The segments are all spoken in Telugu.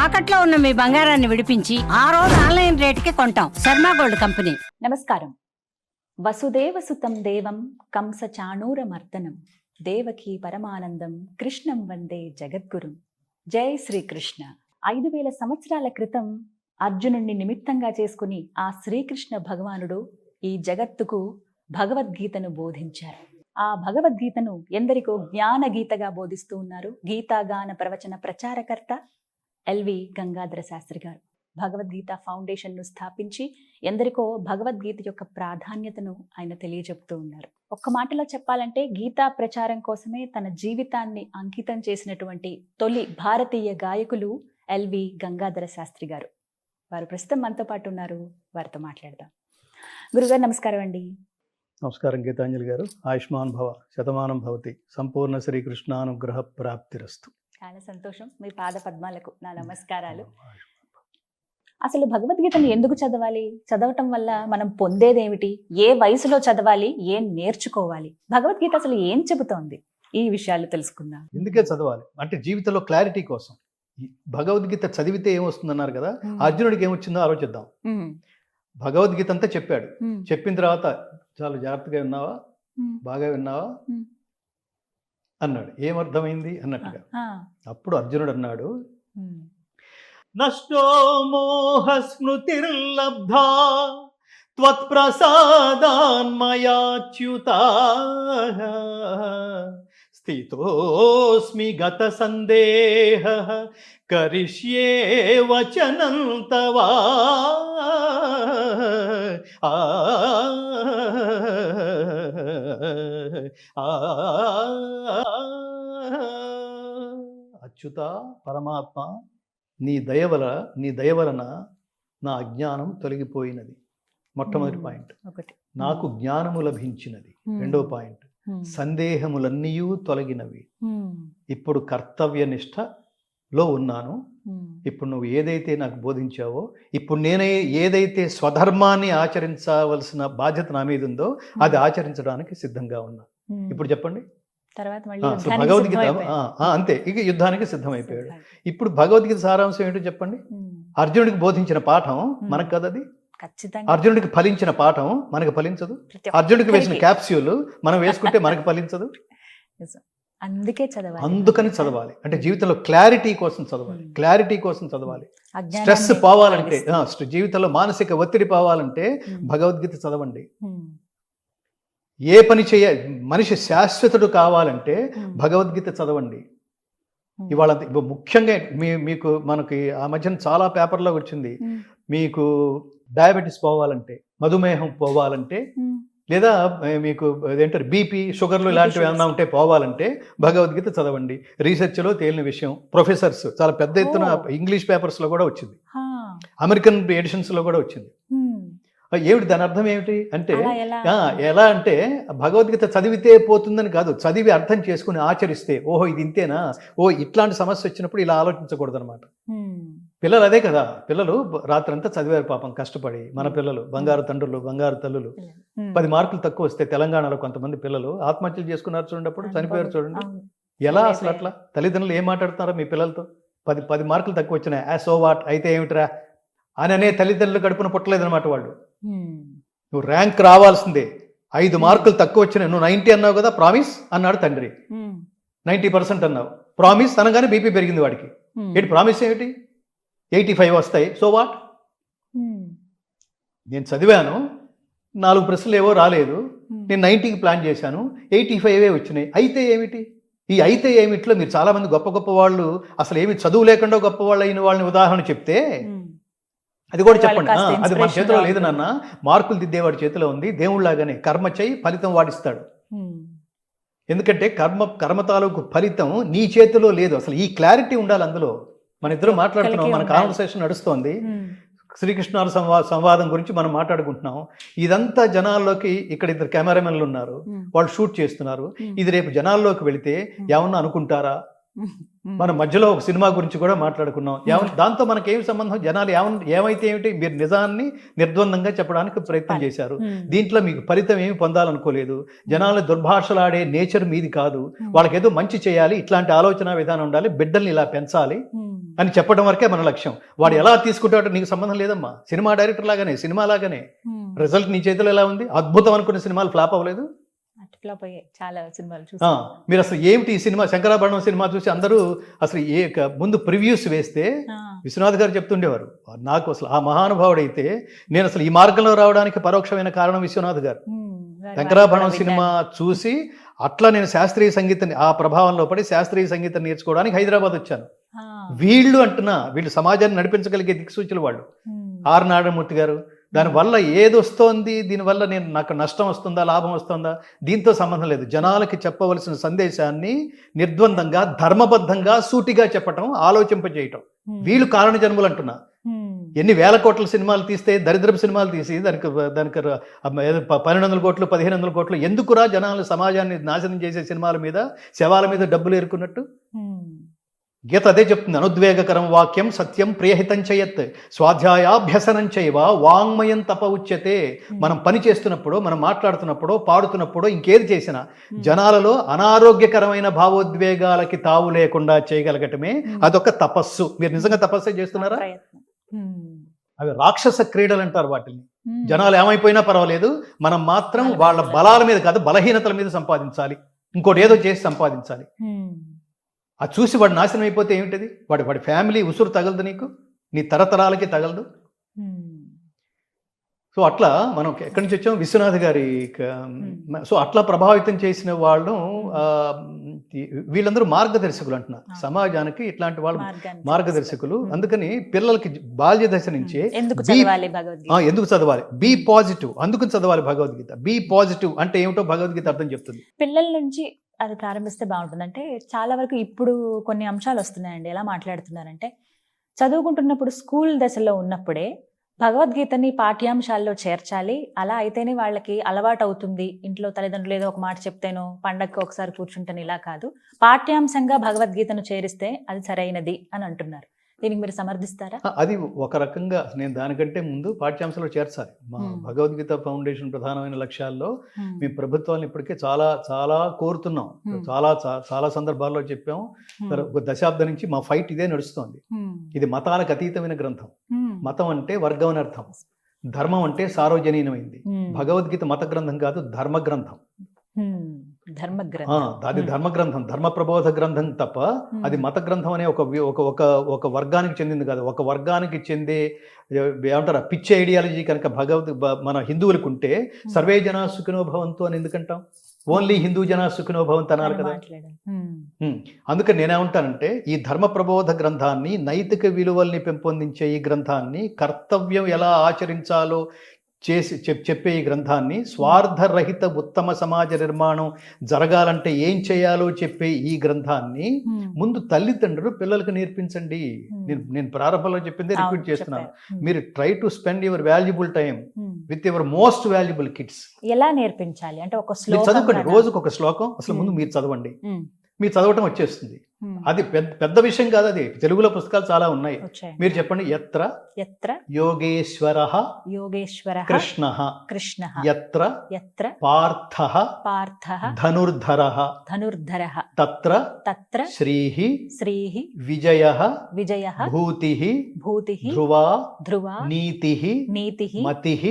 తాకట్లో ఉన్న మీ బంగారాన్ని విడిపించి ఆ రోజు ఆన్లైన్ రేటుకి కొంటాం. Sharma gold company. నమస్కారం. వసుదేవ సుతం దేవం కంస చాణూరమర్దనం దేవకీ పరమానందం కృష్ణం వందే జగద్గురుం. జై శ్రీకృష్ణ. 5000 సంవత్సరాల క్రితం అర్జునుడిని నిమిత్తంగా చేసుకుని ఆ శ్రీకృష్ణ భగవానుడు ఈ జగత్తుకు భగవద్గీతను బోధించారు. ఆ భగవద్గీతను ఎందరికో జ్ఞాన గీతగా బోధిస్తూ ఉన్నారు గీతాగాన ప్రవచన ప్రచారకర్త ఎల్వి గంగాధర శాస్త్రి గారు. భగవద్గీత ఫౌండేషన్ను స్థాపించి ఎందరికో భగవద్గీత యొక్క ప్రాధాన్యతను ఆయన తెలియజెప్తూ ఉన్నారు. ఒక్క మాటలో చెప్పాలంటే గీతా ప్రచారం కోసమే తన జీవితాన్ని అంకితం చేసినటువంటి తొలి భారతీయ గాయకులు ఎల్వి గంగాధర శాస్త్రి గారు. వారు ప్రస్తుతం మనతో పాటు ఉన్నారు. వారితో మాట్లాడదాం. గురుగారు నమస్కారం అండి. నమస్కారం గీతాంజలి గారు. ఆయుష్మాన్ భవ, శతమానం భవతి, సంపూర్ణ శ్రీకృష్ణానుగ్రహ ప్రాప్తిరస్తు. చాలా సంతోషం. మీ పాద పద్మాలకు నా నమస్కారాలు. అసలు భగవద్గీతను ఎందుకు చదవాలి? చదవటం వల్ల మనం పొందేదేమిటి? ఏ వయసులో చదవాలి? ఏం నేర్చుకోవాలి? భగవద్గీత అసలు ఏం చెబుతోంది? ఈ విషయాలు తెలుసుకుందాం. ఎందుకే చదవాలి అంటే జీవితంలో క్లారిటీ కోసం. భగవద్గీత చదివితే ఏమొస్తుందన్నారు కదా, అర్జునుడికి ఏమొచ్చిందో ఆలోచిద్దాం. భగవద్గీత అంతా చెప్పాడు. చెప్పిన తర్వాత చాలా జాగ్రత్తగా విన్నావా, బాగా విన్నావా అన్నాడు. ఏమర్థమైంది అన్నట్టుగా. అప్పుడు అర్జునుడు అన్నాడు, నష్టో మోహ స్మృతిర్లబ్ధా త్వత్ప్రసాదాన్మయాచ్యుతా స్థితోస్మి గత సందేహ కరిష్యే వచనం తవా. అచ్యుత పరమాత్మ, నీ దయవలన నా అజ్ఞానం తొలగిపోయినది. మొట్టమొదటి పాయింట్. నాకు జ్ఞానము లభించినది. రెండో పాయింట్, సందేహములన్నీయూ తొలగినవి. ఇప్పుడు కర్తవ్య నిష్టలో ఉన్నాను. ఇప్పుడు నువ్వు ఏదైతే నాకు బోధించావో, ఇప్పుడు నేనే ఏదైతే స్వధర్మాన్ని ఆచరించవలసిన బాధ్యత నా మీద ఉందో అది ఆచరించడానికి సిద్ధంగా ఉన్నా. ఇప్పుడు చెప్పండి. భగవద్గీత అంతే, ఇక యుద్ధానికి సిద్ధమైపోయాడు. ఇప్పుడు భగవద్గీత సారాంశం ఏంటో చెప్పండి. అర్జునుడికి బోధించిన పాఠం మనకు కదా అది. అర్జునుడికి ఫలించిన పాఠం మనకు ఫలించదు. అర్జునుడికి వేసిన క్యాప్స్యూల్ మనం వేసుకుంటే మనకు ఫలించదు. అందుకని చదవాలి. అంటే జీవితంలో క్లారిటీ కోసం చదవాలి. క్లారిటీ కోసం చదవాలి. స్ట్రెస్ పోవాలంటే, జీవితంలో మానసిక ఒత్తిడి పోవాలంటే భగవద్గీత చదవండి. ఏ పని మనిషి శాశ్వతుడు కావాలంటే భగవద్గీత చదవండి. ఇవాళ ముఖ్యంగా మనకి ఆ మధ్యన చాలా పేపర్లో వచ్చింది, మీకు డయాబెటీస్ పోవాలంటే, మధుమేహం పోవాలంటే, లేదా మీకు ఏంటారు బీపీ, షుగర్లు ఇలాంటివి ఏమన్నా ఉంటే పోవాలంటే భగవద్గీత చదవండి. రీసెర్చ్లో తేలిన విషయం. ప్రొఫెసర్స్ చాలా పెద్ద ఎత్తున ఇంగ్లీష్ పేపర్స్లో కూడా వచ్చింది, అమెరికన్ ఎడిషన్స్లో కూడా వచ్చింది. ఏమిటి దాని అర్థం ఏమిటి అంటే, ఎలా అంటే భగవద్గీత చదివితే పోతుందని కాదు, చదివి అర్థం చేసుకుని ఆచరిస్తే, ఓహో ఇది ఇంతేనా, ఇట్లాంటి సమస్య వచ్చినప్పుడు ఇలా ఆలోచించకూడదు అనమాట. పిల్లలు అదే కదా, పిల్లలు రాత్రంతా చదివారు పాపం కష్టపడి. మన పిల్లలు బంగారు తండ్రులు, బంగారు తల్లులు. 10 మార్కులు తక్కువ వస్తే తెలంగాణలో కొంతమంది పిల్లలు ఆత్మహత్యలు చేసుకున్నారు చూడండి, అప్పుడు చనిపోయారు చూడండి. ఎలా అసలు అట్లా? తల్లిదండ్రులు ఏం మాట్లాడుతున్నారో మీ పిల్లలతో? 10 మార్కులు తక్కువ వచ్చినాయి, సో వాట్ అయితే ఏమిట్రా అని అనే తల్లిదండ్రులు కడుపున పుట్టలేదనమాట వాళ్ళు. నువ్వు ర్యాంక్ రావాల్సిందే, 5 మార్కులు తక్కువ వచ్చినాయి, నువ్వు 90 అన్నావు కదా, ప్రామిస్ అన్నాడు తండ్రి. 90% అన్నావు, ప్రామిస్ అనగానే బీపీ పెరిగింది వాడికి. ఏంటి ప్రామిస్ ఏమిటి? 85 వస్తాయి, సో వాట్? నేను చదివాను, 4 ప్రశ్నలు ఏవో రాలేదు, నేను 90కి ప్లాన్ చేశాను, 85 వచ్చినాయి, అయితే ఏమిటి? ఈ అయితే ఏమిట్లో మీరు చాలామంది గొప్ప గొప్ప వాళ్ళు, అసలు ఏమి చదువు లేకుండా గొప్ప వాళ్ళు అయిన వాళ్ళని ఉదాహరణ చెప్తే అది కూడా చెప్పండి. అది మన చేతిలో లేదు నాన్న, మార్కులు దిద్దేవాడి చేతిలో ఉంది. దేవుళ్ళలాగానే కర్మ చేయి, ఫలితం వాడిస్తాడు. ఎందుకంటే కర్మ తాలూకు ఫలితం నీ చేతిలో లేదు. అసలు ఈ క్లారిటీ ఉండాలి అందులో. మన ఇద్దరు మాట్లాడుతున్నాం, మన కాన్వర్సేషన్ నడుస్తోంది, శ్రీకృష్ణ సంవాదం గురించి మనం మాట్లాడుకుంటున్నాం. ఇదంతా జనాల్లోకి, ఇక్కడ 2 కెమెరామెన్లు ఉన్నారు, వాళ్ళు షూట్ చేస్తున్నారు. ఇది రేపు జనాల్లోకి వెళితే ఏమన్నా అనుకుంటారా? మనం మధ్యలో ఒక సినిమా గురించి కూడా మాట్లాడుకున్నాం. దాంతో మనకేం సంబంధం? జనాలు ఏమైతే ఏమిటి, మీరు నిజాన్ని నిర్ద్వందంగా చెప్పడానికి ప్రయత్నం చేశారు. దీంట్లో మీకు ఫలితం ఏమి పొందాలనుకోలేదు. జనాలు దుర్భాషలాడే నేచర్ మీది కాదు. వాళ్ళకి ఏదో మంచి చేయాలి, ఇట్లాంటి ఆలోచన విధానం ఉండాలి, బిడ్డల్ని ఇలా పెంచాలి అని చెప్పడం వరకే మన లక్ష్యం. వాడు ఎలా తీసుకుంటాడో నీకు సంబంధం లేదమ్మా. సినిమా డైరెక్టర్ లాగానే, సినిమా లాగానే రిజల్ట్ నీ చేతిలో ఎలా ఉంది? అద్భుతం అనుకున్న సినిమాలు ఫ్లాప్ అవ్వలేదు. చాలా సినిమాలు మీరు అసలు ఏమిటి ఈ సినిమా, శంకరాభరణం సినిమా చూసి అందరూ అసలు ముందు ప్రివ్యూస్ వేస్తే విశ్వనాథ్ గారు చెప్తుండేవారు, నాకు అసలు ఆ మహానుభావుడైతే నేను అసలు ఈ మార్గంలో రావడానికి పరోక్షమైన కారణం విశ్వనాథ్ గారు. శంకరాభరణం సినిమా చూసి అట్లా నేను శాస్త్రీయ సంగీతం, ఆ ప్రభావంలో పడి శాస్త్రీయ సంగీతం నేర్చుకోవడానికి హైదరాబాద్ వచ్చాను. వీళ్ళు సమాజాన్ని నడిపించగలిగే దిక్సూచులు వాళ్ళు. ఆర్ నారాయణమూర్తి గారు. దానివల్ల ఏది వస్తోంది, దీనివల్ల నాకు నష్టం వస్తుందా, లాభం వస్తుందా, దీంతో సంబంధం లేదు. జనాలకి చెప్పవలసిన సందేశాన్ని నిర్ద్వందంగా, ధర్మబద్ధంగా, సూటిగా చెప్పటం, ఆలోచింపజేయటం. వీళ్ళు కారణ జన్మలు అంటున్నా. ఎన్ని వేల కోట్ల సినిమాలు తీస్తే, దరిద్రపు సినిమాలు తీసి దానికి 1200 కోట్లు 1500 కోట్లు ఎందుకురా జనాలు సమాజాన్ని నాశనం చేసే సినిమాల మీద, శవాల మీద డబ్బులు ఏరుకున్నట్టు? గీత అదే చెప్తుంది. అనుద్వేగకరం వాక్యం సత్యం ప్రియహితం చేయత్ స్వాధ్యాయాభ్యసనం చేయవ వాంగ్మయం తప ఉచ్యతే. మనం పని చేస్తున్నప్పుడు, మనం మాట్లాడుతున్నప్పుడు, పాడుతున్నప్పుడు, ఇంకేది చేసినా జనాలలో అనారోగ్యకరమైన భావోద్వేగాలకి తావు లేకుండా చేయగలగటమే అదొక తపస్సు. మీరు నిజంగా తపస్సు చేస్తున్నారా? అవి రాక్షస క్రీడలు అంటారు వాటిని. జనాలు ఏమైపోయినా పర్వాలేదు, మనం మాత్రం వాళ్ళ బలాల మీద కాదు, బలహీనతల మీద సంపాదించాలి. ఇంకోటి ఏదో చేసి సంపాదించాలి. అది చూసి వాడు నాశనం అయిపోతే ఏమిటది? వాడి ఫ్యామిలీ ఉసురు తగలదు, నీకు నీ తరతరాలకి తగలదు. సో అట్లా మనం ఎక్కడి నుంచి వచ్చాం? విశ్వనాథ్ గారి. సో అట్లా ప్రభావితం చేసిన వాళ్ళు వీళ్ళందరూ మార్గదర్శకులు అంటున్నా. సమాజానికి ఇట్లాంటి వాళ్ళు మార్గదర్శకులు. అందుకని పిల్లలకి బాల్య దశ నుంచే ఎందుకు చదవాలి, బీ పాజిటివ్, అందుకు చదవాలి భగవద్గీత. బీ పాజిటివ్ అంటే ఏమిటో భగవద్గీత అర్థం చెప్తుంది. పిల్లల నుంచి అది ప్రారంభిస్తే బాగుంటుంది. అంటే చాలా వరకు ఇప్పుడు కొన్ని అంశాలు వస్తున్నాయండి. ఎలా మాట్లాడుతున్నారంటే, చదువుకుంటున్నప్పుడు స్కూల్ దశలో ఉన్నప్పుడే భగవద్గీతని పాఠ్యాంశాల్లో చేర్చాలి, అలా అయితేనే వాళ్ళకి అలవాటు అవుతుంది. ఇంట్లో తల్లిదండ్రులు ఏదో ఒక మాట చెప్తేనో, పండగకి ఒకసారి కూర్చుంటాను, ఇలా కాదు, పాఠ్యాంశంగా భగవద్గీతను చేరిస్తే అది సరైనది అని అంటున్నారు. దీనికి మీరు సమర్థిస్తారా? అది ఒక రకంగా నేను దానికంటే ముందు పాఠ్యాంశాలు చేర్చాలి. మా భగవద్గీత ఫౌండేషన్ ప్రధానమైన లక్ష్యాల్లో మేము ప్రభుత్వాన్ని ఇప్పటికే చాలా చాలా కోరుతున్నాం. చాలా సందర్భాల్లో చెప్పాము. ఒక దశాబ్దం నుంచి మా ఫైట్ ఇదే నడుస్తోంది. ఇది మతాలకు అతీతమైన గ్రంథం. మతం అంటే వర్గం అని అర్థం, ధర్మం అంటే సార్వజనీనమైంది. భగవద్గీత మత గ్రంథం కాదు, ధర్మ గ్రంథం. అది ధర్మ గ్రంథం, ధర్మ ప్రబోధ గ్రంథం తప్ప అది మత గ్రంథం అనే ఒక వర్గానికి చెందింది కాదు. ఒక వర్గానికి చెందే ఏమంటారు పిచ్చి ఐడియాలజీ కనుక మన హిందువులకు ఉంటే సర్వే జనా సుఖినో భవంతు అని ఎందుకంటాం? ఓన్లీ హిందూ జనా సుఖినో భవంతు అన్నారు కదా. అందుకని నేనేమంటానంటే, ఈ ధర్మ ప్రబోధ గ్రంథాన్ని, నైతిక విలువల్ని పెంపొందించే ఈ గ్రంథాన్ని, కర్తవ్యం ఎలా ఆచరించాలో చెప్పే ఈ గ్రంథాన్ని, స్వార్థరహిత ఉత్తమ సమాజ నిర్మాణం జరగాలంటే ఏం చేయాలో చెప్పే ఈ గ్రంథాన్ని ముందు తల్లిదండ్రులు పిల్లలకు నేర్పించండి. నేను ప్రారంభంలో చెప్పిందే రిపీట్ చేస్తున్నాను. మీరు try to spend your valuable time with your most valuable kids. ఎలా నేర్పించాలి అంటే, ఒక శ్లోకం చదువుకోండి, రోజుకు ఒక శ్లోకం. అసలు ముందు మీరు చదవండి, మీరు చదవటం వచ్చేస్తుంది. అది పెద్ద విషయం కాదు. అది తెలుగులో పుస్తకాలు చాలా ఉన్నాయి. మీరు చెప్పండి. యత్ర యోగేశ్వరః కృష్ణః యత్ర పార్థః ధనుర్ధరః తత్ర శ్రీః విజయః భూతిః ధ్రువా నీతిః మతిః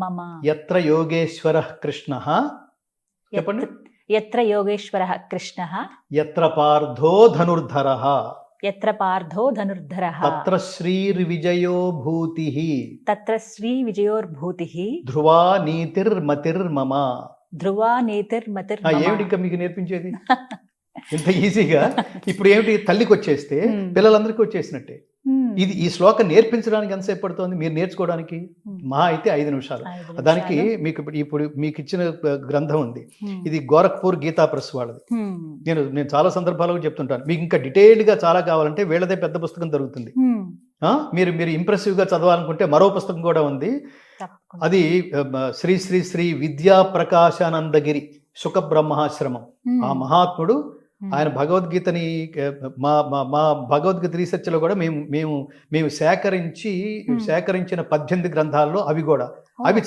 మమ. యత్ర యోగేశ్వరః కృష్ణః, చెప్పండి. యత్ర యోగేశ్వరః కృష్ణః యత్ర పార్థో ధనుర్ధరః తత్ర శ్రీర్విజయో భూతిః ధ్రువా నీతిర్మతిర్మమ. ఏమిటి ఇంకా మీకు నేర్పించేది? ఇంత ఈజీగా ఇప్పుడు ఏమిటి? తల్లికి వచ్చేస్తే పిల్లలందరికీ వచ్చేసినట్టే. ఈ శ్లోకం నేర్పించడానికి ఎంతసేపు పడుతుంది? మీరు నేర్చుకోవడానికి మహా అయితే 5 నిమిషాలు. దానికి ఇప్పుడు మీకు ఇచ్చిన గ్రంథం ఉంది, ఇది గోరఖ్పూర్ గీతా ప్రెస్ వాళ్ళది. నేను చాలా సందర్భాల్లో చెప్తుంటాను, మీకు ఇంకా డీటెయిల్డ్ గా చాలా కావాలంటే వీళ్ళదే పెద్ద పుస్తకం దొరుకుతుంది. మీరు ఇంప్రెసివ్ గా చదవాలనుకుంటే మరో పుస్తకం కూడా ఉంది. అది శ్రీ శ్రీ శ్రీ విద్యా ప్రకాశానందగిరి సుఖ బ్రహ్మాశ్రమం. ఆ మహాత్ముడు ఆయన భగవద్గీతని మా మా మా భగవద్గీత రీసెర్చ్లో కూడా మేము సేకరించిన 18 గ్రంథాల్లో అవి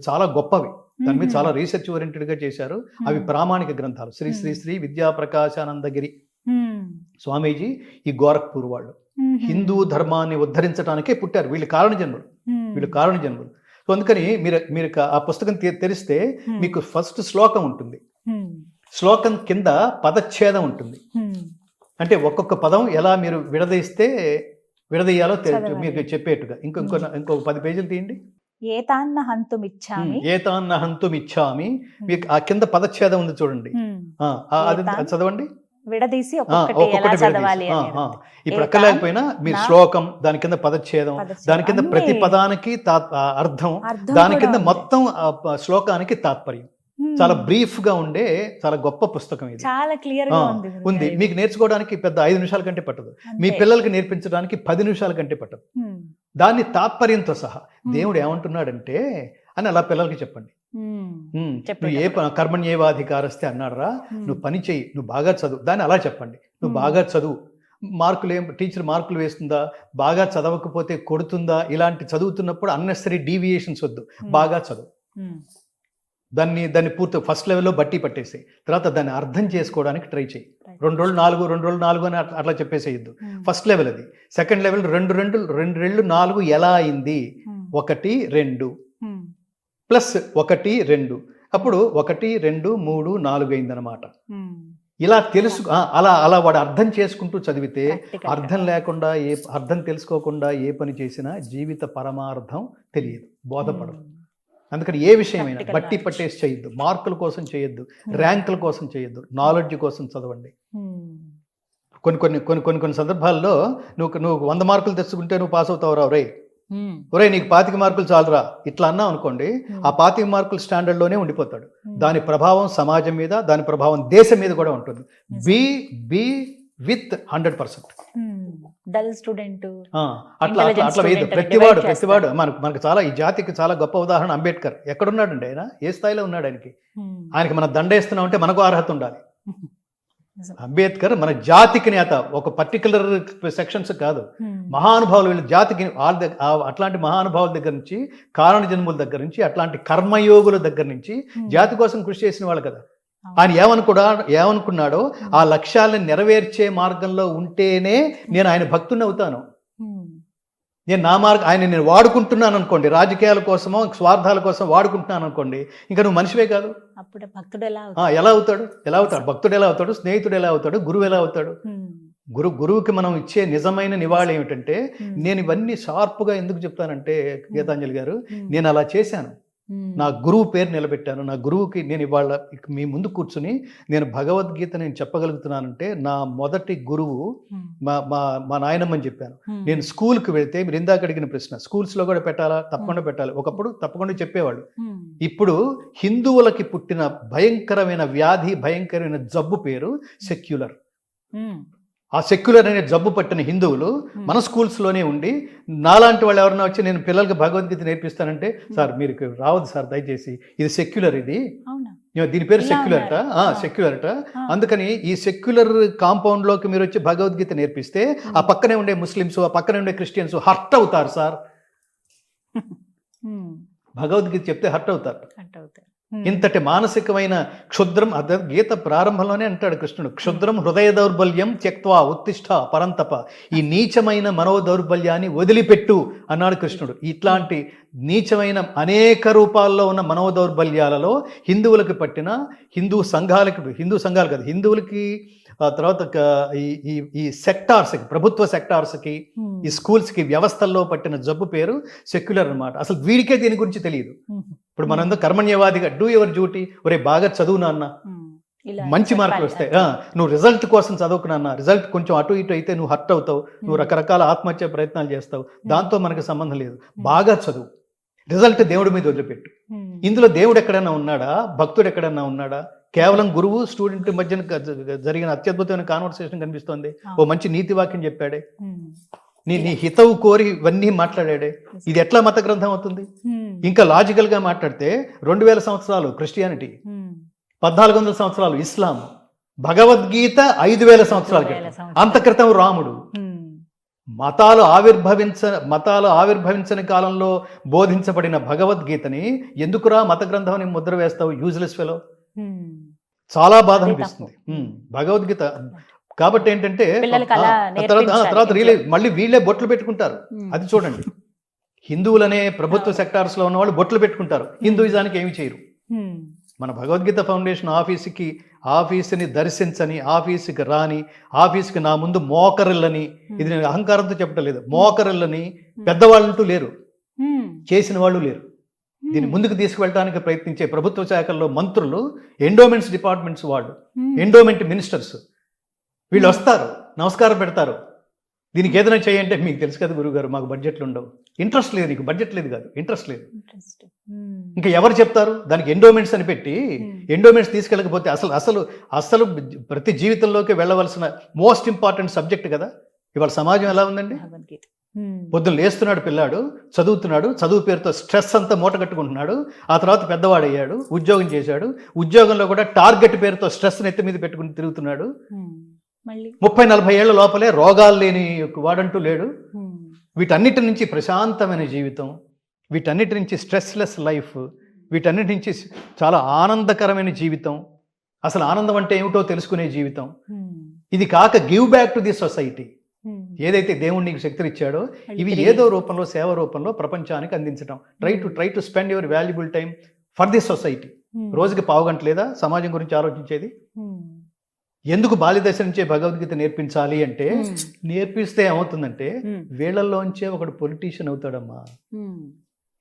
చాలా గొప్పవి. దాని మీద చాలా రీసెర్చ్ ఓరియంటెడ్గా చేశారు. అవి ప్రామాణిక గ్రంథాలు. శ్రీ శ్రీ శ్రీ విద్యా ప్రకాశానందగిరి స్వామీజీ ఈ గోరఖ్పూర్ వాళ్ళు హిందూ ధర్మాన్ని ఉద్ధరించడానికే పుట్టారు. వీళ్ళు కారణ జన్మలు. సో అందుకని మీరు ఆ పుస్తకం తెరిస్తే మీకు ఫస్ట్ శ్లోకం ఉంటుంది. శ్లోకం కింద పదచ్ఛేదం ఉంటుంది. అంటే ఒక్కొక్క పదం ఎలా మీరు విడదీయాలో మీకు చెప్పేట్టుగా. ఇంకొక 10 పేజీలు తీయండి. ఏతాన్న హంతుమిచ్చామి. మీకు ఆ కింద పదచ్ఛేదం ఉంది చూడండి. అది చదవండి. విడదీసి ఒక్కొక్కటి చదవాలి. ఇప్పుడు అక్కర్లేకపోయినా మీరు శ్లోకం, దాని కింద పదచ్ఛేదం, దాని కింద ప్రతి పదానికి అర్థం, దాని కింద మొత్తం శ్లోకానికి తాత్పర్యం. చాలా బ్రీఫ్ గా ఉండే చాలా గొప్ప పుస్తకం ఇది. చాలా క్లియర్ గా ఉంది. మీకు నేర్చుకోవడానికి పెద్ద 5 నిమిషాల కంటే పట్టదు. మీ పిల్లలకి నేర్పించడానికి 10 నిమిషాల కంటే పట్టదు. దాన్ని తాత్పర్యంతో సహా దేవుడు ఏమంటున్నాడంటే అని అలా పిల్లలకి చెప్పండి. నువ్వు కర్మణ్యేవాధికారస్తే అన్నాడరా, నువ్వు పని చెయ్యి, నువ్వు బాగా చదువు, దాన్ని అలా చెప్పండి. నువ్వు బాగా చదువు, టీచర్ మార్కులు వేస్తుందా, బాగా చదవకపోతే కొడుతుందా, ఇలాంటి చదువుతున్నప్పుడు అన్నెసరీ డీవియేషన్స్ వద్దు, బాగా చదువు. దాన్ని పూర్తి ఫస్ట్ లెవెల్లో బట్టి పట్టేసి తర్వాత దాన్ని అర్థం చేసుకోవడానికి ట్రై చేయి. 2 రోజులు 4 అని అట్లా చెప్పేసేయద్దు. ఫస్ట్ లెవెల్ అది. సెకండ్ లెవెల్ 2 4 ఎలా అయింది, 1 2 ప్లస్ 1 2 అప్పుడు 1 2 3 4 అయిందనమాట. ఇలా అలా వాడు అర్థం చేసుకుంటూ చదివితే అర్థం లేకుండా అర్థం తెలుసుకోకుండా ఏ పని చేసినా జీవిత పరమార్థం తెలియదు, బోధపడదు. అందుకని ఏ విషయమైనా బట్టి పట్టేసి చేయొద్దు, మార్కుల కోసం చేయొద్దు, ర్యాంకుల కోసం చేయొద్దు, నాలెడ్జ్ కోసం చదవండి. కొన్ని సందర్భాల్లో నువ్వు 100 మార్కులు తెచ్చుకుంటే నువ్వు పాస్ అవుతావు రా, ఒరే నీకు 25 మార్కులు చాలురా ఇట్లా అన్నా అనుకోండి, ఆ 25 మార్కులు స్టాండర్డ్లోనే ఉండిపోతాడు. దాని ప్రభావం సమాజం మీద, దాని ప్రభావం దేశం మీద కూడా ఉంటుంది. Be with 100%. డల్ స్టూడెంట్ అట్లా వేయదు. ప్రతివాడు మనకు చాలా, ఈ జాతికి చాలా గొప్ప ఉదాహరణ అంబేద్కర్. ఎక్కడున్నాడండి ఆయన, ఏ స్థాయిలో ఉన్నాడు? ఆయనకి మనం దండేస్తున్నాం అంటే మనకు అర్హత ఉండాలి. అంబేద్కర్ మన జాతికి నేత, ఒక పర్టికులర్ సెక్షన్స్ కాదు, మహానుభావులు వీళ్ళ జాతికి. అట్లాంటి మహానుభావుల దగ్గర నుంచి, కారణ జన్ముల దగ్గర నుంచి, అట్లాంటి కర్మయోగుల దగ్గర నుంచి జాతి కోసం కృషి చేసిన వాళ్ళు కదా. ఆయన ఏమనుకున్నాడో ఆ లక్ష్యాలను నెరవేర్చే మార్గంలో ఉంటేనే నేను ఆయన భక్తుని అవుతాను. నేను వాడుకుంటున్నాను అనుకోండి, రాజకీయాల కోసమో స్వార్థాల కోసం వాడుకుంటున్నాను అనుకోండి, ఇంకా నువ్వు మనిషివే కాదు. అప్పుడు భక్తుడు ఎలా అవుతాడు? భక్తుడు ఎలా అవుతాడు? స్నేహితుడు ఎలా అవుతాడు? గురువు ఎలా అవుతాడు? గురువుకి మనం ఇచ్చే నిజమైన నివాళి ఏమిటంటే, నేను ఇవన్నీ షార్ప్గా ఎందుకు చెప్తానంటే గీతాంజలి గారు, నేను అలా చేశాను. నా గురువు పేరు నిలబెట్టాను. నా గురువుకి నేను ఇవాళ మీ ముందు కూర్చుని నేను భగవద్గీత నేను చెప్పగలుగుతున్నానంటే నా మొదటి గురువు మా నాయనమ్మని చెప్పాను. నేను స్కూల్కి వెళ్తే, మీరు ఇందాక అడిగిన ప్రశ్న, స్కూల్స్లో కూడా పెట్టాలా? తప్పకుండా పెట్టాలి. ఒకప్పుడు తప్పకుండా చెప్పేవాళ్ళు. ఇప్పుడు హిందువులకి పుట్టిన భయంకరమైన వ్యాధి, భయంకరమైన జబ్బు పేరు సెక్యులర్. ఆ సెక్యులర్ అనే జబ్బు పట్టిన హిందువులు మన స్కూల్స్లోనే ఉండి, నాలాంటి వాళ్ళు ఎవరైనా వచ్చి నేను పిల్లలకి భగవద్గీత నేర్పిస్తానంటే, సార్ మీరు రావద్దు సార్ దయచేసి, ఇది సెక్యులర్, దీని పేరు సెక్యులర్ట. అందుకని ఈ సెక్యులర్ కాంపౌండ్లోకి మీరు వచ్చి భగవద్గీత నేర్పిస్తే ఆ పక్కనే ఉండే ముస్లిమ్స్, ఆ పక్కనే ఉండే క్రిస్టియన్స్ హర్ట్ అవుతారు సార్. భగవద్గీత చెప్తే హర్ట్ అవుతారు. ఇంతటి మానసికమైన క్షుద్రం, అదే గీత ప్రారంభంలోనే అంటాడు కృష్ణుడు, క్షుద్రం హృదయ దౌర్బల్యం త్యక్త్వా ఉత్తిష్ట పరంతప. ఈ నీచమైన మనోదౌర్బల్యాన్ని వదిలిపెట్టు అన్నాడు కృష్ణుడు. ఇట్లాంటి నీచమైన అనేక రూపాల్లో ఉన్న మనోదౌర్బల్యాలలో హిందువులకు పట్టిన, హిందూ సంఘాలు కాదు, హిందువులకి తర్వాత ఈ సెక్టార్స్కి, ప్రభుత్వ సెక్టార్స్కి, ఈ స్కూల్స్కి, వ్యవస్థల్లో పట్టిన జబ్బు పేరు సెక్యులర్ అన్నమాట. అసలు వీడికే దీని గురించి తెలియదు. ఇప్పుడు మనందరూ కర్మణ్యవాదిగా డూ యువర్ డ్యూటీ, ఒరే బాగా చదువు నాన్న, మంచి మార్కులు వస్తాయి, నువ్వు రిజల్ట్ కోసం చదువుకున్నా, రిజల్ట్ కొంచెం అటు ఇటు అయితే నువ్వు హర్ట్ అవుతావు, నువ్వు రకరకాల ఆత్మహత్య ప్రయత్నాలు చేస్తావు, దాంతో మనకు సంబంధం లేదు. బాగా చదువు, రిజల్ట్ దేవుడి మీద వదిలిపెట్టు. ఇందులో దేవుడు ఎక్కడైనా ఉన్నాడా? భక్తుడు ఎక్కడైనా ఉన్నాడా? కేవలం గురువు స్టూడెంట్ మధ్యన జరిగిన అత్యద్భుతమైన కాన్వర్సేషన్ కనిపిస్తోంది. ఓ మంచి నీతి వాక్యం చెప్పాడే, నీ హితవు కోరి ఇవన్నీ మాట్లాడాడే. ఇది ఎట్లా మత గ్రంథం అవుతుంది? ఇంకా లాజికల్ గా మాట్లాడితే 2000 సంవత్సరాలు క్రిస్టియానిటీ, 1400 సంవత్సరాలు ఇస్లాం, భగవద్గీత 5,000 సంవత్సరాల 5,000 క్రితం. సంవత్సరాలు. అంత క్రితం రాముడు. మతాలు ఆవిర్భవించని కాలంలో బోధించబడిన భగవద్గీతని ఎందుకురా మత గ్రంథం అని ముద్ర వేస్తావు, యూజ్లెస్ ఫెలో. చాలా బాధ అదే అనిపిస్తుంది. భగవద్గీత కాబట్టి ఏంటంటే పిల్లలకి అలా తర్వాత నేర్పించాలి. రియలైజ్ మళ్ళీ వీళ్ళే బొట్లు పెట్టుకుంటారు. అది చూడండి, హిందువులనే ప్రభుత్వ సెక్టార్స్ లో ఉన్న వాళ్ళు బొట్లు పెట్టుకుంటారు, హిందూయిజానికి ఏమి చేయరు. మన భగవద్గీత ఫౌండేషన్ ఆఫీసుని దర్శించని, ఆఫీసుకి రాని, ఆఫీసుకి నా ముందు మోకరిల్లని, ఇది నేను అహంకారంతో చెప్పడం లేదు, మోకరిల్లని పెద్దవాళ్ళంటూ లేరు, చేసిన వాళ్ళు లేరు. దీన్ని ముందుకు తీసుకువెళ్ళడానికి ప్రయత్నించే ప్రభుత్వ శాఖల్లో మంత్రులు, ఎండోమెంట్స్ డిపార్ట్మెంట్స్ వాళ్ళు, ఎండోమెంట్ మినిస్టర్స్ వీళ్ళు వస్తారు, నమస్కారం పెడతారు. దీనికి ఏదైనా చేయంటే మీకు తెలుసు కదా గురుగారు, మాకు బడ్జెట్లు ఉండవు. ఇంట్రెస్ట్ లేదు, నీకు బడ్జెట్ లేదు కాదు, ఇంట్రెస్ట్ లేదు. ఇంకా ఎవరు చెప్తారు? దానికి ఎండోమెంట్స్ అని పెట్టి ఎండోమెంట్స్ తీసుకెళ్ళకపోతే అసలు ప్రతి జీవితంలోకి వెళ్ళవలసిన మోస్ట్ ఇంపార్టెంట్ సబ్జెక్ట్ కదా. ఇవాళ సమాజం ఎలా ఉందండి? పొద్దున్న లేస్తున్నాడు పిల్లాడు, చదువుతున్నాడు, చదువు పేరుతో స్ట్రెస్ అంతా మూటగట్టుకుంటున్నాడు. ఆ తర్వాత పెద్దవాడు అయ్యాడు, ఉద్యోగం చేశాడు, ఉద్యోగంలో కూడా టార్గెట్ పేరుతో స్ట్రెస్ నెత్తి మీద పెట్టుకుని తిరుగుతున్నాడు. 30-40 ఏళ్ల లోపలే రోగాలు లేని వాడంటూ లేడు. వీటన్నిటి నుంచి ప్రశాంతమైన జీవితం, వీటన్నిటి నుంచి స్ట్రెస్లెస్ లైఫ్, వీటన్నిటి నుంచి చాలా ఆనందకరమైన జీవితం, అసలు ఆనందం అంటే ఏమిటో తెలుసుకునే జీవితం. ఇది కాక give back to the society. ఏదైతే దేవుడు నీకు శక్తిని ఇచ్చాడో ఇవి ఏదో రూపంలో, సేవ రూపంలో ప్రపంచానికి అందించడం. Try to spend your valuable time for the society. రోజుకి పావుగంట లేదా సమాజం గురించి ఆలోచించేది? ఎందుకు బాల్యదశ నుంచే భగవద్గీత నేర్పించాలి అంటే, నేర్పిస్తే ఏమవుతుందంటే వీళ్ళల్లోంచే ఒకడు పొలిటీషియన్ అవుతాడమ్మా.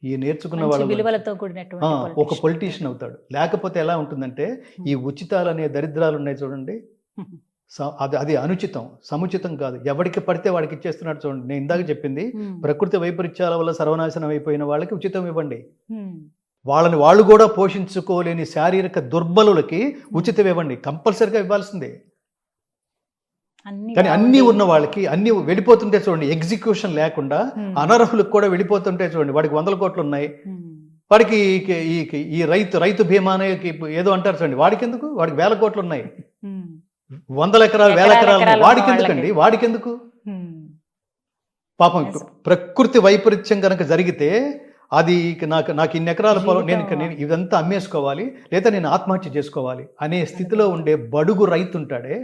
ఈ నేర్చుకున్న వాళ్ళ విలువలతో కూడినటువంటి ఒక పొలిటీషియన్ అవుతాడు. లేకపోతే ఎలా ఉంటుందంటే, ఈ ఉచితాలు అనే దరిద్రాలు ఉన్నాయి చూడండి, అది అనుచితం, సముచితం కాదు. ఎవరికి పడితే వాడికి ఇచ్చేస్తున్నాడు చూడండి. నేను ఇందాక చెప్పింది, ప్రకృతి వైపరీత్యాల వల్ల సర్వనాశనం అయిపోయిన వాళ్ళకి ఉచితం ఇవ్వండి. వాళ్ళు కూడా పోషించుకోలేని శారీరక దుర్బలులకి ఉచితం ఇవ్వండి, కంపల్సరిగా ఇవ్వాల్సిందే. కానీ అన్నీ ఉన్న వాళ్ళకి అన్నీ వెళ్ళిపోతుంటే చూడండి, ఎగ్జిక్యూషన్ లేకుండా అనర్హులకు కూడా వెళ్ళిపోతుంటే చూడండి. వాడికి 100 కోట్లు ఉన్నాయి, వాడికి ఈ రైతు బీమానే ఏదో అంటారు చూడండి, వాడికి ఎందుకు? వాడికి 1000 కోట్లు ఉన్నాయి, 100 ఎకరాలు 1000 ఎకరాలు, వాడికి ఎందుకండి? వాడికి ఎందుకు? పాపం ప్రకృతి వైపరీత్యం కనుక జరిగితే అది నాకు ఇన్ని ఎకరాల పొలం, నేను ఇదంతా అమ్మేసుకోవాలి లేదా నేను ఆత్మహత్య చేసుకోవాలి అనే స్థితిలో ఉండే బడుగు రైతు ఉంటాడే,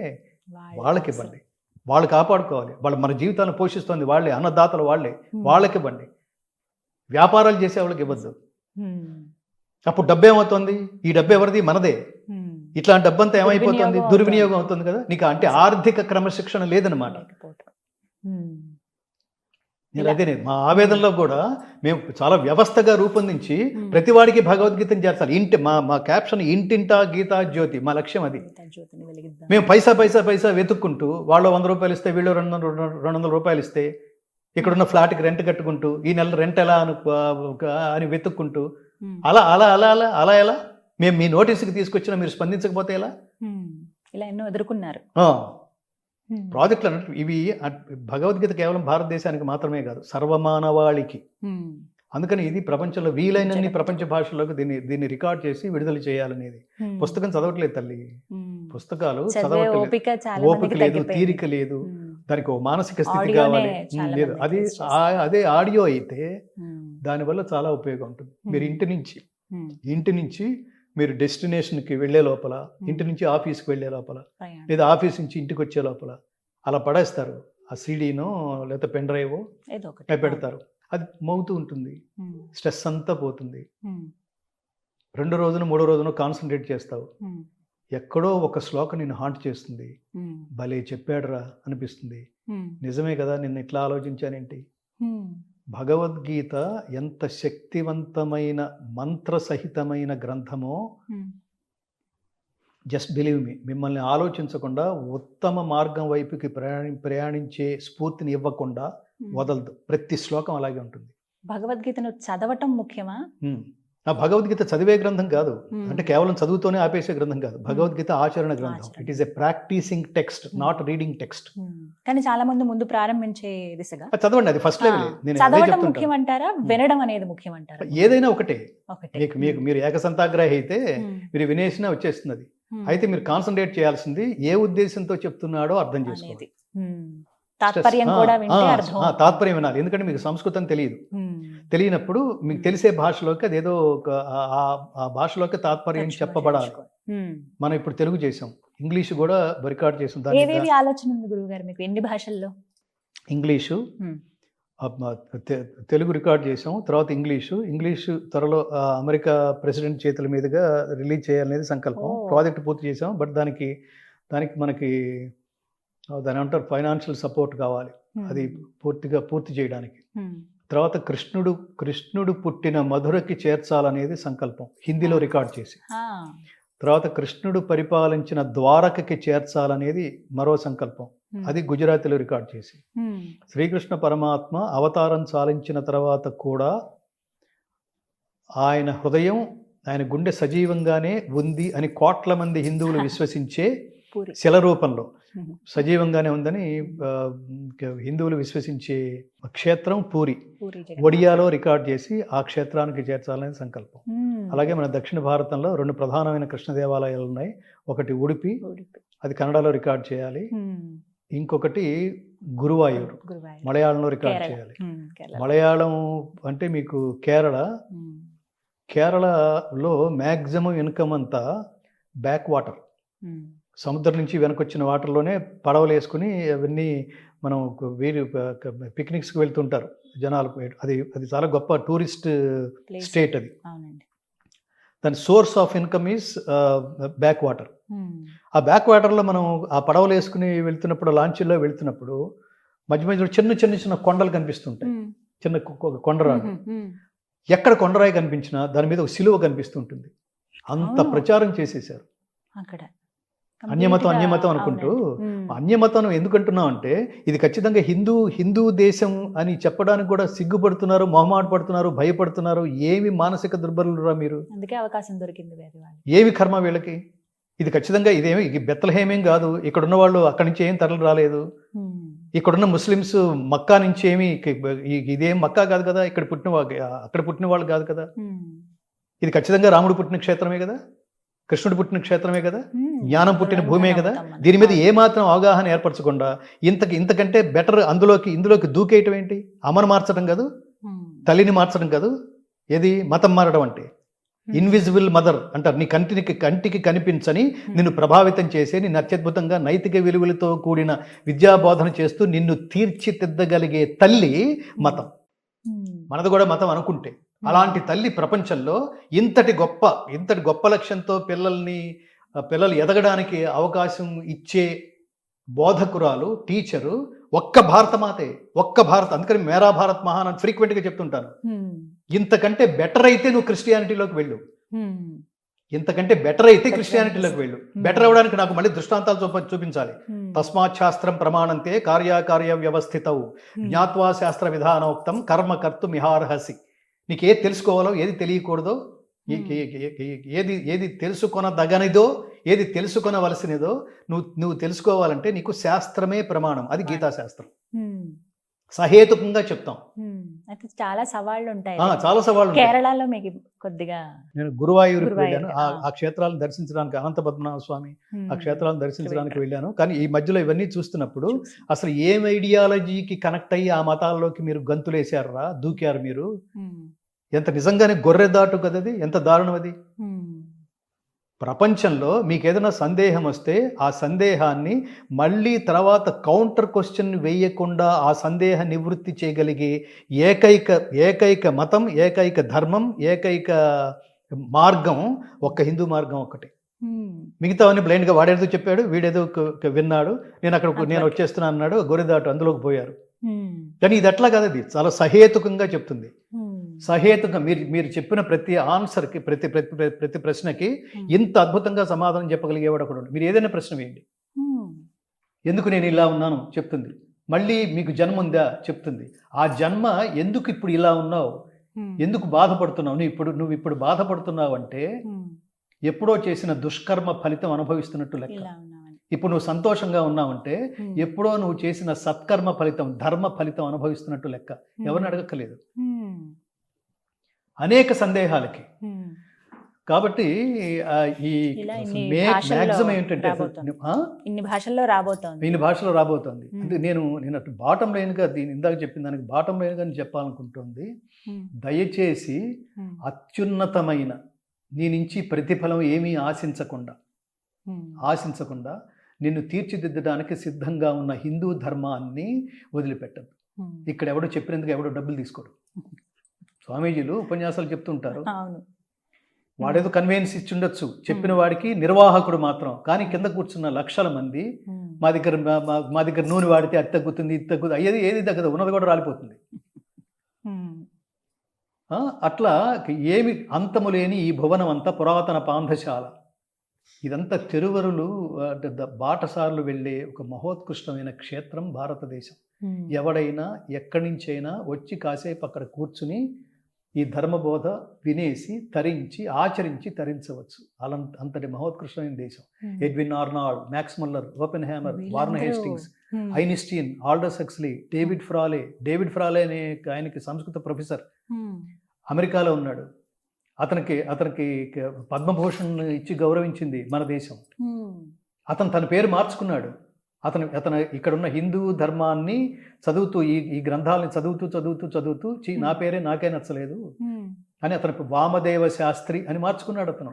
వాళ్ళకి ఇవ్వండి. వాళ్ళు కాపాడుకోవాలి, వాళ్ళు మన జీవితాలను పోషిస్తుంది వాళ్ళే, అన్నదాతలు వాళ్ళే, వాళ్ళకి ఇవ్వండి. వ్యాపారాలు చేసే వాళ్ళకి ఇవ్వద్దు. అప్పుడు డబ్బు ఏమవుతుంది? ఈ డబ్బు ఎవరిది? మనదే. ఇట్లాంటి డబ్బంతా ఏమైపోతుంది? దుర్వినియోగం అవుతుంది కదా. నీకు అంటే ఆర్థిక క్రమశిక్షణ లేదనమాట. అదే మా ఆవేదనలో కూడా మేము చాలా వ్యవస్థగా రూపొందించి ప్రతి వాడికి భగవద్గీతను చేర్చాలి. మా క్యాప్షన్ ఇంటింటా గీతా జ్యోతి, మా లక్ష్యం అది. మేము పైసా వెతుక్కుంటూ, వాళ్ళు 100 రూపాయలు ఇస్తే వీళ్ళు 200 రూపాయలు ఇస్తే, ఇక్కడున్న ఫ్లాట్కి రెంట్ కట్టుకుంటూ, ఈ నెల రెంట్ ఎలా అని వెతుక్కుంటూ, అలా అలా అలా అలా అలా ఎలా మేము మీ నోటీసుకి తీసుకొచ్చినా మీరు స్పందించకపోతే ఎలా? ఇలా ఎన్నో ఎదుర్కొన్నారు ప్రాజెక్టులు అన్నట్టు. ఇవి భగవద్గీత కేవలం భారతదేశానికి మాత్రమే కాదు, సర్వమానవాళికి. అందుకని ఇది ప్రపంచంలో వీలైనన్ని ప్రపంచ భాషల్లోకి దీన్ని రికార్డ్ చేసి విడుదల చేయాలనేది. పుస్తకం చదవట్లేదు తల్లి, పుస్తకాలు చదవట్లేదు, ఓపిక లేదు, తీరిక లేదు, దానికి ఓ మానసిక స్థితి కావాలి. లేదు, అదే ఆడియో అయితే దానివల్ల చాలా ఉపయోగం ఉంటుంది. మీరు ఇంటి నుంచి మీరు డెస్టినేషన్కి వెళ్ళే లోపల, ఇంటి నుంచి ఆఫీస్కి వెళ్ళే లోపల, లేదా ఆఫీస్ నుంచి ఇంటికి వచ్చే లోపల అలా పడేస్తారు. ఆ సీడీనో లేదా పెన్ డ్రైవో పెడతారు, అది మోగుతూ ఉంటుంది, స్ట్రెస్ అంతా పోతుంది. 2 రోజును 3 రోజును కాన్సన్ట్రేట్ చేస్తావు, ఎక్కడో ఒక శ్లోకం నిన్ను హాంట్ చేస్తుంది. భలే చెప్పాడురా అనిపిస్తుంది. నిజమే కదా, నిన్న ఇట్లా ఆలోచించానేంటి. భగవద్గీత ఎంత శక్తివంతమైన మంత్రసహితమైన గ్రంథమో, జస్ట్ బిలీవ్ మీ, మిమ్మల్ని ఆలోచించకుండా ఉత్తమ మార్గం వైపుకి ప్రయాణించే స్ఫూర్తిని ఇవ్వకుండా వదలదు. ప్రతి శ్లోకం అలాగే ఉంటుంది. భగవద్గీతను చదవటం ముఖ్యమా? ఆ భగవద్గీత చదివే గ్రంథం కాదు, అంటే కేవలం చదువుతోనే ఆపేసే గ్రంథం కాదు. భగవద్గీత ఆచరణ గ్రంథం. It is a practising text, not reading text. కానీ చాలా మంది ముందు ప్రారంభించే దిశగా చదవండి, అది ఫస్ట్ లెవెల్. చదవడం ముఖ్యమంటారా, వినడం అనేది ముఖ్యమంటారా? ఏదైనా ఒకటే. మీరు ఏకసంతాగ్రహి అయితే మీరు వినేసినా వచ్చేస్తుంది. అది అయితే మీరు కాన్సన్ట్రేట్ చేయాల్సింది ఏ ఉద్దేశంతో చెప్తున్నాడో అర్థం చేసుకోండి. తాత్పర్యం కూడా వింటే అర్థం. తాత్పర్యం వినాలి, ఎందుకంటే మీకు సంస్కృతం తెలియదు. తెలియనప్పుడు మీకు తెలిసే భాషలోకి అదేదో ఆ భాషలోకి తాత్పర్యం చెప్పబడాలి. మనం ఇప్పుడు తెలుగు చేసాం, ఇంగ్లీష్ కూడా రికార్డ్ చేసాం. ఏవేవి ఆలోచన ఉంది గురువు గారు మీకు ఎన్ని భాషల్లో? ఇంగ్లీషు, తెలుగు రికార్డ్ చేసాం, తర్వాత ఇంగ్లీషు త్వరలో అమెరికా ప్రెసిడెంట్ చేతుల మీదుగా రిలీజ్ చేయాలనేది సంకల్పం. ప్రాజెక్ట్ పూర్తి చేసాం, బట్ దానికి మనకి దాని అంటారు ఫైనాన్షియల్ సపోర్ట్ కావాలి, అది పూర్తి చేయడానికి. తర్వాత కృష్ణుడు పుట్టిన మధురకి చేర్చాలనేది సంకల్పం, హిందీలో రికార్డ్ చేసి. తర్వాత కృష్ణుడు పరిపాలించిన ద్వారకకి చేర్చాలనేది మరో సంకల్పం, అది గుజరాతీలో రికార్డ్ చేసి. శ్రీకృష్ణ పరమాత్మ అవతారం చాలించిన తర్వాత కూడా ఆయన హృదయం, ఆయన గుండె సజీవంగానే ఉంది అని కోట్ల మంది హిందువులు విశ్వసించే శిల రూపంలో సజీవంగానే ఉందని హిందువులు విశ్వసించే క్షేత్రం పూరి, ఒడియాలో రికార్డ్ చేసి ఆ క్షేత్రానికి చేర్చాలనే సంకల్పం. అలాగే మన దక్షిణ భారతంలో 2 ప్రధానమైన కృష్ణ దేవాలయాలు ఉన్నాయి. ఒకటి ఉడిపి, అది కన్నడలో రికార్డ్ చేయాలి. ఇంకొకటి గురువాయూర్, మలయాళంలో రికార్డ్ చేయాలి. మలయాళం అంటే మీకు కేరళలో మ్యాక్సిమం ఇన్కమ్ అంతా బ్యాక్ వాటర్, సముద్రం నుంచి వెనకొచ్చిన వాటర్లోనే పడవలు వేసుకుని అవన్నీ మనం పిక్నిక్స్కి వెళ్తుంటారు జనాలు. అది చాలా గొప్ప టూరిస్ట్ స్టేట్. అది దాని source of income is back water. ఆ బ్యాక్ వాటర్లో మనం ఆ పడవలు వేసుకుని వెళ్తున్నప్పుడు, లాంచీల్లో వెళ్తున్నప్పుడు మధ్య మధ్యలో చిన్న కొండలు కనిపిస్తుంటాయి, చిన్న కొండరాడు. ఎక్కడ కొండరాయి కనిపించినా దాని మీద ఒక సిలువ కనిపిస్తుంటుంది. అంత ప్రచారం చేసేసారు అక్కడ. అన్యమతం అనుకుంటూ. అన్యమతం ఎందుకంటున్నాం అంటే ఇది ఖచ్చితంగా హిందూ దేశం అని చెప్పడానికి కూడా సిగ్గుపడుతున్నారు, మొహమాట పడుతున్నారు, భయపడుతున్నారు. ఏమి మానసిక దుర్బలురా మీరు, అందుకే అవకాశం దొరికింది. ఏమి కర్మ వీళ్ళకి. ఇది ఖచ్చితంగా ఇది బెత్లహేమేం కాదు, ఇక్కడున్న వాళ్ళు అక్కడి నుంచి ఏం తరలి రాలేదు. ఇక్కడున్న ముస్లిమ్స్ మక్కా నుంచి ఇదేం మక్కా కాదు కదా, అక్కడ పుట్టిన వాళ్ళు కాదు కదా. ఇది ఖచ్చితంగా రాముడు పుట్టిన క్షేత్రమే కదా, కృష్ణుడు పుట్టిన క్షేత్రమే కదా, జ్ఞానం పుట్టిన భూమే కదా. దీని మీద ఏమాత్రం అవగాహన ఏర్పరచకుండా ఇంతకంటే బెటర్ ఇందులోకి దూకేయటం ఏంటి? అమ్మను మార్చడం కాదు, తల్లిని మార్చడం కాదు, ఏది మతం మారడం అంటే. ఇన్విజిబుల్ మదర్ అంటారు. నీ కంటికి కనిపించని, నిన్ను ప్రభావితం చేసే, నిన్ను అత్యద్భుతంగా నైతిక విలువలతో కూడిన విద్యాబోధన చేస్తూ నిన్ను తీర్చిదిద్దగలిగే తల్లి మతం. మనది కూడా మతం అనుకుంటే. అలాంటి తల్లి ప్రపంచంలో ఇంతటి గొప్ప లక్ష్యంతో పిల్లలు ఎదగడానికి అవకాశం ఇచ్చే బోధకురాలు, టీచరు ఒక్క భారతమాతే, అందుకని మేరా భారత్ మహాన్ అని ఫ్రీక్వెంట్గా చెప్తుంటాను. ఇంతకంటే బెటర్ అయితే నువ్వు క్రిస్టియానిటీలోకి వెళ్ళు, ఇంతకంటే బెటర్ అయితే క్రిస్టియానిటీలోకి వెళ్ళు. బెటర్ అవడానికి నాకు మళ్ళీ దృష్టాంతాలు చూపించాలి. తస్మాత్ శాస్త్రం ప్రమాణంతే కార్యకార్య వ్యవస్థితవు జ్ఞాత్వా శాస్త్ర విధానోక్తం కర్మ కర్తుమిహార్హసి. నీకు ఏది తెలుసుకోవాలో, ఏది తెలియకూడదో, ఏది తెలుసుకొనదగనిదో, ఏది తెలుసుకొనవలసినదో నువ్వు తెలుసుకోవాలంటే నీకు శాస్త్రమే ప్రమాణం. అది గీతాశాస్త్రం. సహేతుకంగా చెప్తాం. చాలా సవాళ్ళు ఉంటాయి. చాలా సవాళ్ళు. కేరళలో మీకు కొద్దిగా నేను గురువాయూరుకి వెళ్ళాను. ఆ క్షేత్రాలను దర్శించడానికి, అనంత పద్మనాభ స్వామి ఆ క్షేత్రాలను దర్శించడానికి వెళ్ళాను. కానీ ఈ మధ్యలో ఇవన్నీ చూస్తున్నప్పుడు అసలు ఏం ఐడియాలజీకి కనెక్ట్ అయ్యి ఆ మతాల్లోకి మీరు గంతులేశారా, దూకారు మీరు? ఎంత నిజంగానే గొర్రెదాటు కదది, ఎంత దారుణం అది. ప్రపంచంలో మీకు ఏదైనా సందేహం వస్తే ఆ సందేహాన్ని మళ్ళీ తర్వాత కౌంటర్ క్వశ్చన్ వేయకుండా ఆ సందేహ నివృత్తి చేయగలిగే ఏకైక మతం, ఏకైక ధర్మం, ఏకైక మార్గం ఒక్క హిందూ మార్గం ఒక్కటే. మిగతావన్నీ బ్లైండ్గా వాడేదో చెప్పాడు, వీడేదో విన్నాడు, నేను వచ్చేస్తున్నాను అన్నాడు, గొర్రెదాటు అందులోకి పోయారు. కానీ ఇది అట్లా కాదు, అది చాలా సహేతుకంగా చెప్తుంది. సహేతుకంగా మీరు చెప్పిన ప్రతి ఆన్సర్కి, ప్రతి ప్రశ్నకి ఇంత అద్భుతంగా సమాధానం చెప్పగలిగేవాడు ఒకడు. మీరు ఏదైనా ప్రశ్న వేయండి, ఎందుకు నేను ఇలా ఉన్నాను చెప్తుంది. మళ్ళీ మీకు జన్మ ఉందా చెప్తుంది. ఆ జన్మ ఎందుకు ఇప్పుడు ఇలా ఉన్నావు, ఎందుకు బాధపడుతున్నావు, నువ్వు ఇప్పుడు బాధపడుతున్నావు అంటే ఎప్పుడో చేసిన దుష్కర్మ ఫలితం అనుభవిస్తున్నట్టు లెక్క. ఇప్పుడు నువ్వు సంతోషంగా ఉన్నావంటే ఎప్పుడో నువ్వు చేసిన సత్కర్మ ఫలితం, ధర్మ ఫలితం అనుభవిస్తున్నట్టు లెక్క. ఎవరిని అడగక్కలేదు. అనేక సందేహాలకి కాబట్టి ఈ ఇలా ఇన్ని మ్యాక్సిమం భాషల్లో ఏంటంటే రాబోతోంది. ఇన్ని భాషల్లో రాబోతోంది. దీని భాషలో రాబోతోంది. అంటే నేను అటు బాటం లైన్గా దీని ఇందాక చెప్పిన దానికి బాటం లైన్గా నేను చెప్పాలనుకుంటుంది, దయచేసి అత్యున్నతమైన నీ నుంచి ప్రతిఫలం ఏమీ ఆశించకుండా నిన్ను తీర్చిదిద్దడానికి సిద్ధంగా ఉన్న హిందూ ధర్మాన్ని వదిలిపెట్టద్దు. ఇక్కడ ఎవడో చెప్పినందుకు ఎవడో డబ్బులు తీసుకోడు. స్వామీజీలు ఉపన్యాసాలు చెప్తుంటారు, వాడేదో కన్వీనియన్స్ ఇచ్చి ఉండొచ్చు, చెప్పిన వాడికి నిర్వాహకుడు మాత్రం. కానీ కింద కూర్చున్న లక్షల మంది మా దగ్గర నూనె వాడితే అది తగ్గుతుంది, ఇది తగ్గుతుంది, అయ్యేది ఏది తగ్గదు, ఉన్నది కూడా రాలిపోతుంది. అట్లా ఏమి అంతము లేని ఈ భువనం అంతా పురాతన పాంధశాల, ఇదంతా తెరువరులు బాటసార్లు వెళ్ళే ఒక మహోత్కృష్టమైన క్షేత్రం భారతదేశం. ఎవడైనా ఎక్కడి నుంచైనా వచ్చి కాసేపు అక్కడ కూర్చుని ఈ ధర్మబోధ వినేసి తరించి ఆచరించి తరించవచ్చు. అంతటి మహోత్కృష్టమైన దేశం. Edwin Arnold, max Muller, open hammer, Warner Hastings, Einstein, Aldous Huxley, David ఫ్రాలే అనే ఆయనకి సంస్కృత ప్రొఫెసర్ అమెరికాలో ఉన్నాడు. అతనికి పద్మభూషణ్ ఇచ్చి గౌరవించింది మన దేశం. అతను తన పేరు మార్చుకున్నాడు. అతను ఇక్కడున్న హిందూ ధర్మాన్ని చదువుతూ ఈ గ్రంథాలని చదువుతూ నా పేరే నాకే నచ్చలేదు అని అతను వామదేవ శాస్త్రి అని మార్చుకున్నాడు. అతను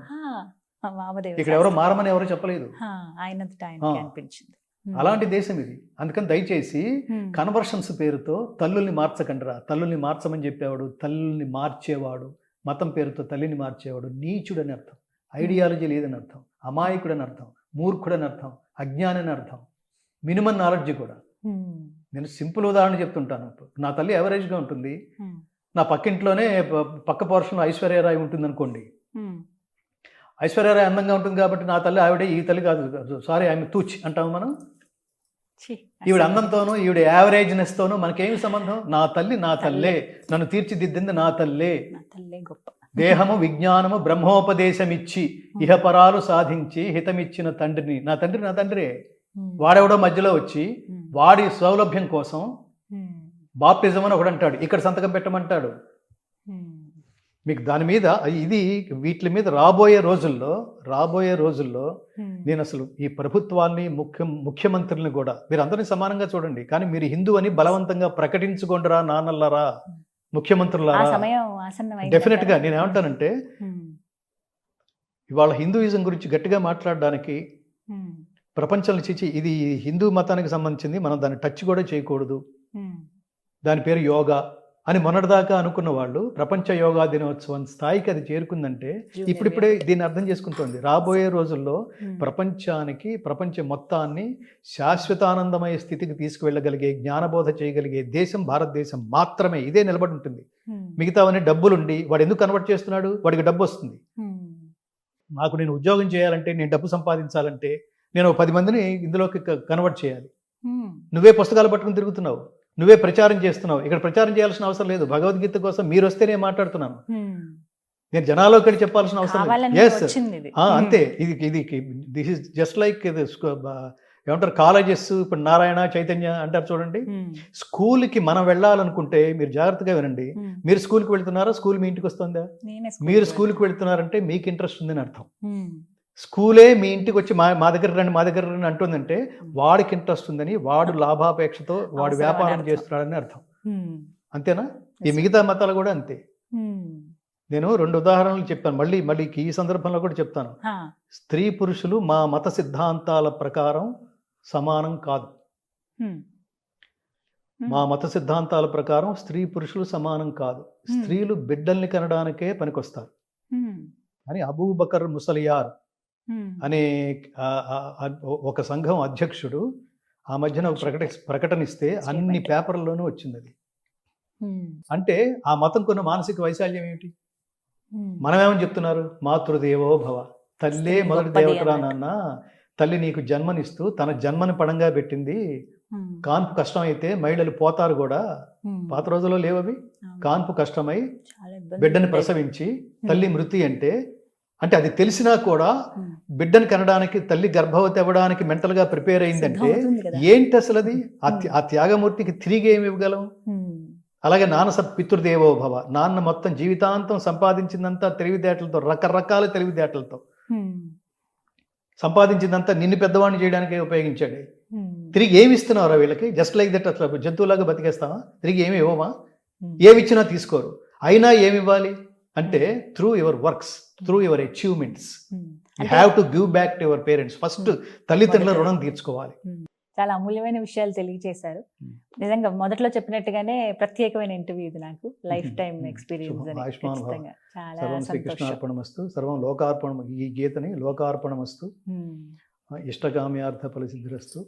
ఇక్కడ ఎవరో మారమని ఎవరో చెప్పలేదు. అలాంటి దేశం ఇది. అందుకని దయచేసి కన్వర్షన్స్ పేరుతో తల్లుల్ని మార్చకండిరా. తల్లుల్ని మార్చమని చెప్పేవాడు, తల్లుల్ని మార్చేవాడు, మతం పేరుతో తల్లిని మార్చేవాడు నీచుడని అర్థం, ఐడియాలజీ లేదని అర్థం, అమాయకుడని అర్థం, మూర్ఖుడని అర్థం, అజ్ఞాని అని అర్థం, మినిమం నాలెడ్జ్ కూడా. నేను సింపుల్ ఉదాహరణ చెప్తుంటాను. నా తల్లి యావరేజ్గా ఉంటుంది, నా పక్కింట్లోనే పక్క పోర్షన్లో ఐశ్వర్యరాయ్ ఉంటుంది అనుకోండి. ఐశ్వర్యరాయ్ అందంగా ఉంటుంది కాబట్టి నా తల్లి ఆవిడే, ఈ తల్లి కాదు, సారీ ఆమె తూచ్ అంటాము మనం. ఈవిడ అందంతోనూ ఈవిడ యావరేజ్నెస్తోనూ మనకేమి సంబంధం? నా తల్లే, నన్ను తీర్చిదిద్దింది నా తల్లే. దేహము విజ్ఞానము బ్రహ్మోపదేశమిచ్చి ఇహపరాలు సాధించి హితమిచ్చిన తండ్రిని. నా తండ్రే. వాడెవడో మధ్యలో వచ్చి వాడి సౌలభ్యం కోసం బాప్టిజం అని ఒకడు అంటాడు, ఇక్కడ సంతకం పెట్టమంటాడు. మీకు దాని మీద వీటి మీద రాబోయే రోజుల్లో నేను అసలు ఈ ప్రభుత్వాన్ని ముఖ్యమంత్రుల్ని కూడా మీరు అందరినీ సమానంగా చూడండి. కానీ మీరు హిందూ అని బలవంతంగా ప్రకటించుకోండిరా నాన్నల్లారా, ముఖ్యమంత్రులారా. డెఫినెట్ గా నేను ఏమంటానంటే, ఇవాళ హిందూయిజం గురించి గట్టిగా మాట్లాడడానికి ప్రపంచంలో ఇది హిందూ మతానికి సంబంధించింది, మనం దాన్ని టచ్ కూడా చేయకూడదు, దాని పేరు యోగా అని మొన్నటిదాకా అనుకున్న వాళ్ళు ప్రపంచ యోగా దినోత్సవం స్థాయికి అది చేరుకుందంటే ఇప్పుడిప్పుడే దీన్ని అర్థం చేసుకుంటోంది. రాబోయే రోజుల్లో ప్రపంచ మొత్తాన్ని శాశ్వతానందమయ స్థితికి తీసుకువెళ్ళగలిగే, జ్ఞానబోధ చేయగలిగే దేశం భారతదేశం మాత్రమే. ఇదే నిలబడి ఉంటుంది. మిగతావన్నీ డబ్బులుండి వాడు ఎందుకు కన్వర్ట్ చేస్తున్నాడు? వాడికి డబ్బు వస్తుంది. నేను ఉద్యోగం చేయాలంటే, నేను డబ్బు సంపాదించాలంటే నేను 10 మందిని ఇందులోకి కన్వర్ట్ చేయాలి. నువ్వే పుస్తకాలు పట్టుకుని తిరుగుతున్నావు, నువ్వే ప్రచారం చేస్తున్నావు. ఇక్కడ ప్రచారం చేయాల్సిన అవసరం లేదు. భగవద్గీత కోసం మీరు వస్తే నేను మాట్లాడుతున్నాను. నేను జనాల్లోకి వెళ్ళి చెప్పాల్సిన అవసరం లేదు. అంతే. దిస్ ఇస్ జస్ట్ లైక్ ఏమంటారు కాలేజెస్. ఇప్పుడు నారాయణ, చైతన్య అంటారు చూడండి. స్కూల్కి మనం వెళ్ళాలనుకుంటే మీరు జాగ్రత్తగా వినండి. మీరు స్కూల్కి వెళ్తున్నారా? స్కూల్ మీ ఇంటికి వస్తుందా? మీరు స్కూల్కి వెళ్తున్నారంటే మీకు ఇంట్రెస్ట్ ఉందని అర్థం. స్కూలే మీ ఇంటికి వచ్చి మా దగ్గర రండి అంటుందంటే వాడికి ఇంట్రెస్ట్ ఉందని, వాడు లాభాపేక్షతో వాడు వ్యాపారం చేస్తున్నాడని అర్థం. అంతేనా? ఈ మిగతా మతాలు కూడా అంతే. నేను 2 ఉదాహరణలు చెప్పాను, మళ్ళీ ఈ సందర్భంలో కూడా చెప్తాను. స్త్రీ పురుషులు మా మత సిద్ధాంతాల ప్రకారం సమానం కాదు. మా మత సిద్ధాంతాల ప్రకారం స్త్రీ పురుషులు సమానం కాదు. స్త్రీలు బిడ్డల్ని కనడానికే పనికొస్తారు అని అబూబకర్ ముసలియార్ అనే ఒక సంఘం అధ్యక్షుడు ఆ మధ్యన ప్రకటనిస్తే అన్ని పేపర్లలోనూ వచ్చింది అది. అంటే ఆ మతం కొన్న మానసిక వైశాల్యం ఏమిటి? మనమేమని చెప్తున్నారు? మాతృదేవో భవ, తల్లే మొదటి దేవతరా నాన్న. తల్లి నీకు జన్మనిస్తూ తన జన్మని పడంగా పెట్టింది. కాన్పు కష్టమైతే మహిళలు పోతారు కూడా. పాత రోజుల్లో లేవవి. కాన్పు కష్టమై బిడ్డని ప్రసవించి తల్లి మృతి అంటే అది తెలిసినా కూడా బిడ్డను కనడానికి, తల్లి గర్భవతి అవ్వడానికి మెంటల్గా ప్రిపేర్ అయిందంటే ఏంటి అసలు అది? ఆ త్యాగమూర్తికి తిరిగి ఏమి ఇవ్వగలం? అలాగే పితృదేవో భవ, నాన్న మొత్తం జీవితాంతం సంపాదించిందంతా తెలివితేటలతో, రకరకాల తెలివితేటలతో సంపాదించిందంతా నిన్ను పెద్దవాడిని చేయడానికే ఉపయోగించాడు. తిరిగి ఏమి ఇస్తున్నావురా వీళ్ళకి? జస్ట్ లైక్ దట్, అసలు జంతువులాగా బతికేస్తావా? తిరిగి ఏమి ఇవ్వమా? ఏమి ఇచ్చినా తీసుకోరు. అయినా ఏమి ఇవ్వాలి అంటే through your works, through your achievements you have to give back to your parents. First తల్లిదండ్రుల రుణం తీర్చుకోవాలి. చాలా అమూల్యమైన విషయాలు తెలియజేశారు. నిజంగా మొదట్లో చెప్పినట్టుగానే ప్రత్యేకమైన ఇంటర్వ్యూ ఇది, నాకు లైఫ్ టైం ఎక్స్పీరియన్స్. చాలా సర్వం శ్రీకృష్ణార్పణమస్తు, సర్వం లోకార్పణం. ఈ గీతని లోకార్పణమస్తు, ఇష్టకామ్యార్థ ఫలసిద్ధిరస్తు,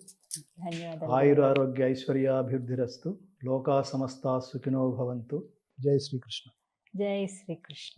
ధన్యవాదాలు. ఆయురారోగ్య ఐశ్వర్యాభివృద్ధిరస్తు, లోకా సమస్తా సుఖినో భవంతు. జై శ్రీకృష్ణ. జై శ్రీకృష్ణ.